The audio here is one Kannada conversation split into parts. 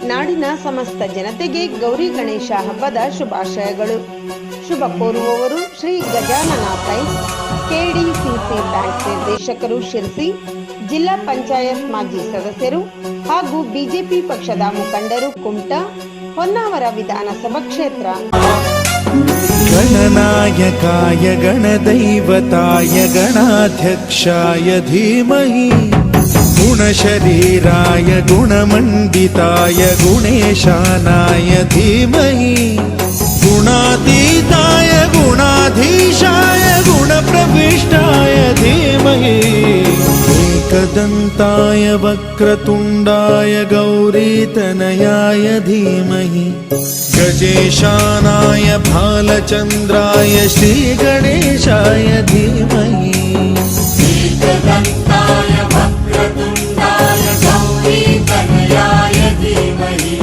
ನಾಡಿನ ಸಮಸ್ತ ಜನತೆಗೆ ಗೌರಿ ಗಣೇಶ ಹಬ್ಬದ ಶುಭಾಶಯಗಳು. ಶುಭ ಕೋರುವವರು ಶ್ರೀ ಗಜಾನನ ಪೈ, ಕೆಡಿಸಿಸಿ ಬ್ಯಾಂಕ್ ನಿರ್ದೇಶಕರು ಶಿರಸಿ, ಜಿಲ್ಲಾ ಪಂಚಾಯತ್ ಮಾಜಿ ಸದಸ್ಯರು ಹಾಗೂ ಬಿಜೆಪಿ ಪಕ್ಷದ ಮುಖಂಡರು ಕುಮಟಾ, ಹೊನ್ನಾವರ ವಿಧಾನಸಭಾ ಕ್ಷೇತ್ರ. ಗಣನಾಯಕಾಯ ಗಣದೈವತಾಯ ಗಣಾಧ್ಯಕ್ಷಾಯ ಧೀಮಹಿ, ಗುಣಶರೀರಾಯ ಗುಣಮಂಡಿತಾಯ ಗುಣೇಶಾನಾಯ ಧೀಮಹಿ, ಗುಣಾತೀತಾಯ ಗುಣಾಧೀಶಾಯ ಗುಣಪ್ರವಿಷ್ಟಾಯ ಧೀಮಹಿ, एकदन्ताय वक्रतुण्डाय गौरीतनयाय धीमहि, गजेशानाय भालचन्द्राय श्रीगणेशाय धीमहि, एकदन्ताय वक्रतुण्डाय गौरीतनयाय धीमहि,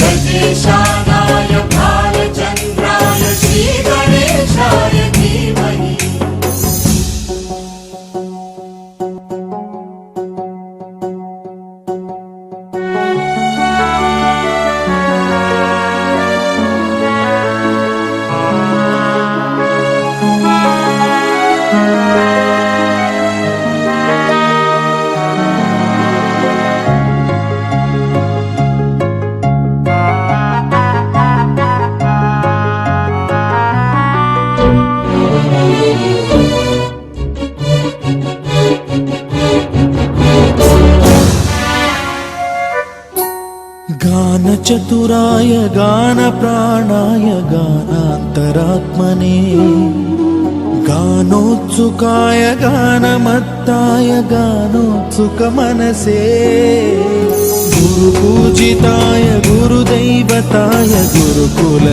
गजेशानाय भालचन्द्राय श्रीगणेशाय धीमहि. गानचतुराय गानप्राणाय गानान्तरात्मने, गानोत्सुकाय गानमत्ताय गानोत्सुकमनसे, गुरुपूजिताय गुरुदैवताय गुरुकुल